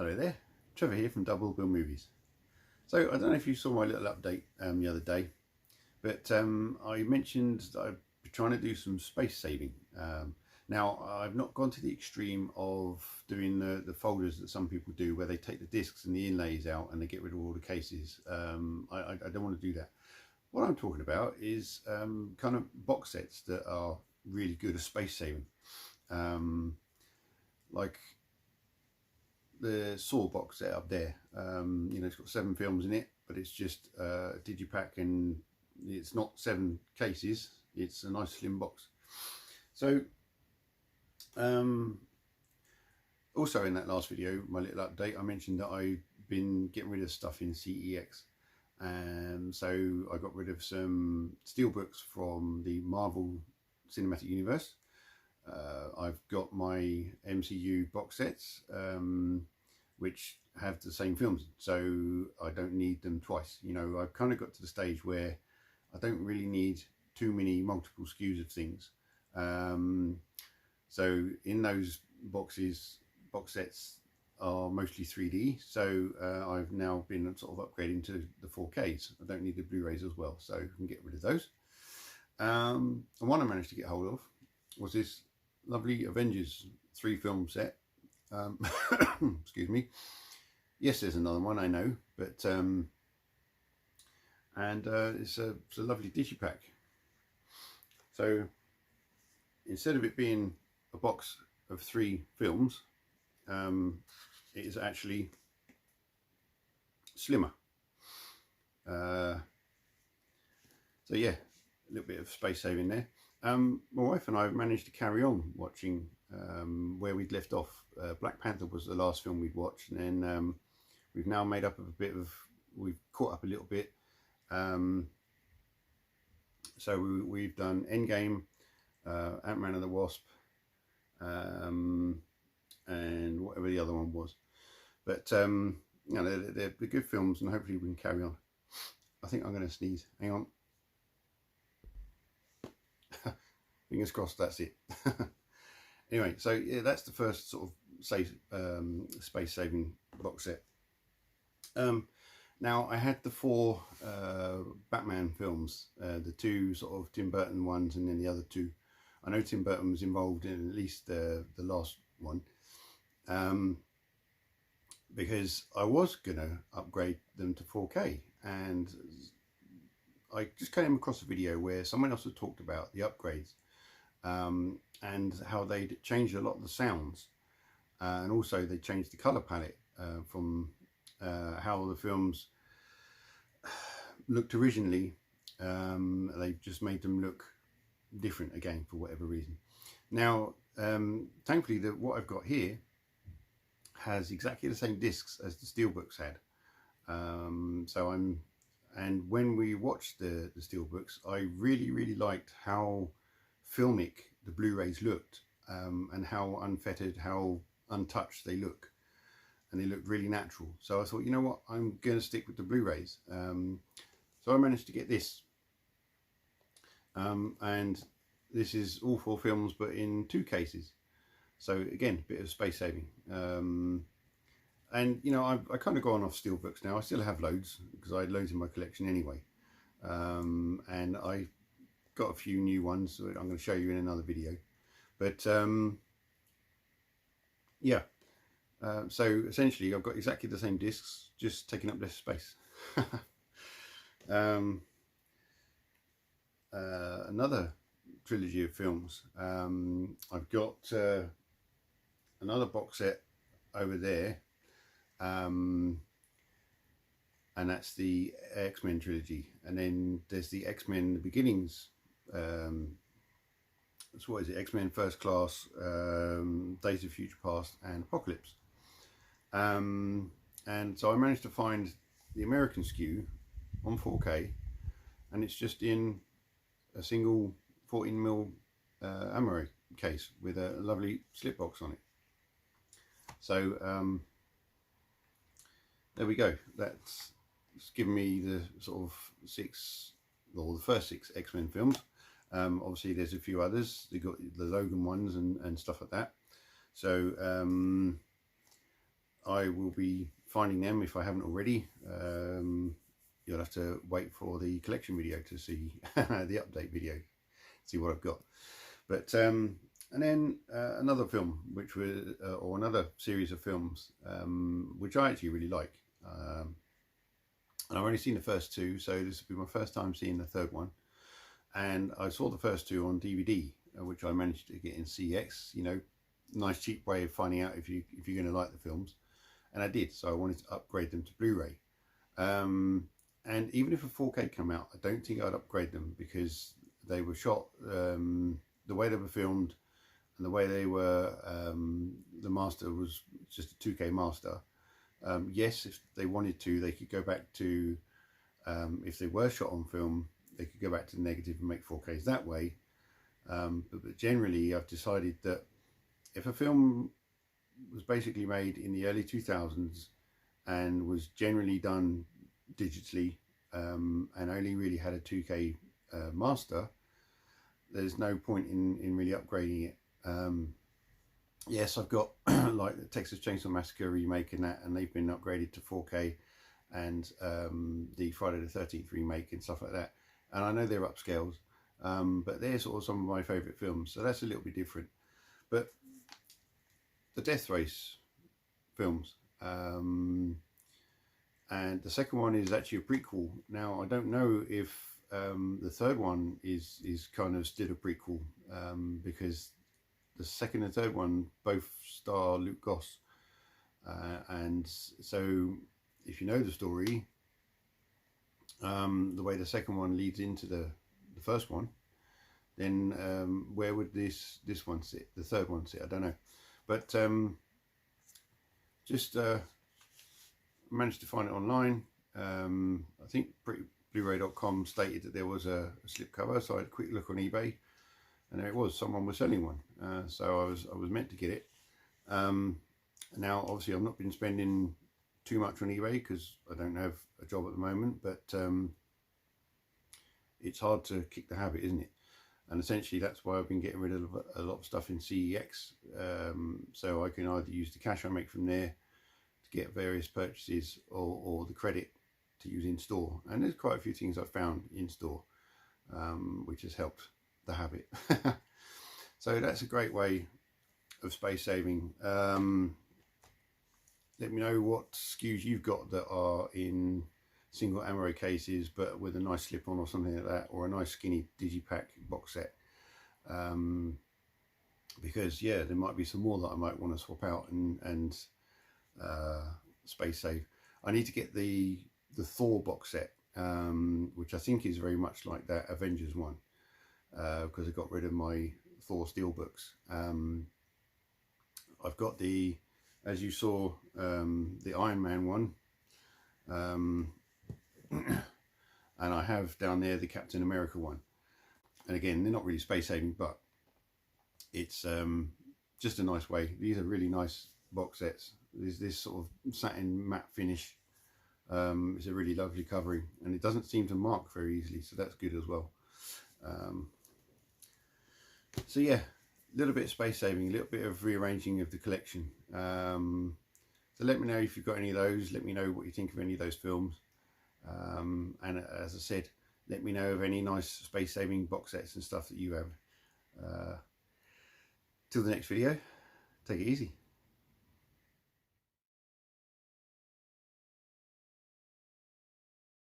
Hello there, Trevor here from Double Bill Movies. So I don't know if you saw my little update the other day, but I mentioned that I'd be trying to do some space saving. Now I've not gone to the extreme of doing the folders that some people do, where they take the discs and the inlays out and they get rid of all the cases. I don't want to do that. What I'm talking about is kind of box sets that are really good at space saving, like the Saw box set up there. You know, it's got 7 films in it, but it's just a digipack, and it's not 7 cases. It's a nice slim box. So also in that last video, my little update, I mentioned that I've been getting rid of stuff in CEX, and so I got rid of some steelbooks from the Marvel Cinematic Universe. I've got my MCU box sets, which have the same films, so I don't need them twice. You know, I've kind of got to the stage where I don't really need too many multiple SKUs of things. So in those box sets are mostly 3D, so I've now been sort of upgrading to the 4Ks. I don't need the Blu-rays as well, so I can get rid of those. And one I managed to get hold of was this lovely Avengers 3 film set. Excuse me. Yes, there's another one, I know, but it's a lovely digipack. So instead of it being a box of 3 films, it is actually slimmer. So yeah, a little bit of space saving there. My wife and I have managed to carry on watching where we'd left off. Black Panther was the last film we'd watched, and then we've now made up we've caught up a little bit. So we've done Endgame, Ant-Man and the Wasp, and whatever the other one was. But you know, they're good films, and hopefully we can carry on. I think I'm going to sneeze. Hang on. Fingers crossed, that's it. Anyway, so yeah, that's the first sort of space saving box set. Now I had the 4 Batman films, the 2 sort of Tim Burton ones, and then the other 2. I know Tim Burton was involved in at least the last one, because I was gonna upgrade them to 4K, and I just came across a video where someone else had talked about the upgrades, and how they'd changed a lot of the sounds, and also they changed the colour palette from how the films looked originally. They just made them look different again for whatever reason. Now thankfully what I've got here has exactly the same discs as the steelbooks had. And when we watched the steelbooks, I really liked how filmic the Blu-rays looked, and how unfettered, how untouched they look, and they looked really natural. So I thought, you know what, I'm going to stick with the Blu-rays. So I managed to get this, and this is all 4 films, but in 2 cases. So again, a bit of space saving. And you know, I kind of gone off steelbooks now. I still have loads, because I had loads in my collection anyway, and I got a few new ones that I'm going to show you in another video. But yeah, so essentially I've got exactly the same discs, just taking up less space. Another trilogy of films, I've got another box set over there, and that's the X-Men trilogy, and then there's the X-Men The Beginnings. So what is it? X-Men First Class, Days of Future Past, and Apocalypse. And so I managed to find the American SKU on 4K, and it's just in a single 14mm Amore case with a lovely slip box on it. So there we go. That's given me the sort of the first 6 X-Men films. Obviously there's a few others. They got the Logan ones and stuff like that. So I will be finding them if I haven't already. You'll have to wait for the collection video to see the update video, see what I've got. But and then another film, which was or another series of films, which I actually really like. And I've only seen the first two, so this will be my first time seeing the third one. And I saw the first two on DVD, which I managed to get in CX. You know, nice cheap way of finding out if you're going to like the films. And I did, so I wanted to upgrade them to Blu-ray. And even if a 4K come out, I don't think I'd upgrade them, because they were shot, the way they were filmed and the way they were, the master was just a 2K master. Yes, if they wanted to, they could go back to, if they were shot on film, they could go back to the negative and make 4Ks that way. But generally, I've decided that if a film was basically made in the early 2000s and was generally done digitally, and only really had a 2K master, there's no point in really upgrading it. Yes, I've got like the Texas Chainsaw Massacre remake and that, and they've been upgraded to 4K, and the Friday the 13th remake and stuff like that, and I know they're upscales, but they're sort of some of my favourite films, so that's a little bit different. But the Death Race films, and the second one is actually a prequel. Now, I don't know if the third one is kind of still a prequel, because the second and third one both star Luke Goss, and so if you know the story, the way the second one leads into the first one, then where would this one sit, the third one sit? I don't know. But just managed to find it online. I think Blu-ray.com stated that there was a slipcover, so I had a quick look on eBay, and there it was. Someone was selling one, so I was meant to get it. Now, obviously, I've not been spending too much on eBay because I don't have a job at the moment, but it's hard to kick the habit, isn't it? And essentially that's why I've been getting rid of a lot of stuff in CEX, so I can either use the cash I make from there to get various purchases, or the credit to use in store. And there's quite a few things I've found in store, which has helped the habit. So that's a great way of space saving. Let me know what SKUs you've got that are in single Amaro cases but with a nice slip on or something like that, or a nice skinny digipack box set, because yeah, there might be some more that I might want to swap out and space save. I need to get the Thor box set, which I think is very much like that Avengers one, because I got rid of my Thor steelbooks. I've got the, as you saw, the Iron Man one, and I have down there the Captain America one. And again, they're not really space saving, but it's just a nice way. These are really nice box sets. There's this sort of satin matte finish. It's a really lovely covering, and it doesn't seem to mark very easily, so that's good as well. So yeah, a little bit of space saving, a little bit of rearranging of the collection. So let me know if you've got any of those. Let me know what you think of any of those films. And as I said, let me know of any nice space saving box sets and stuff that you have. Till the next video, take it easy.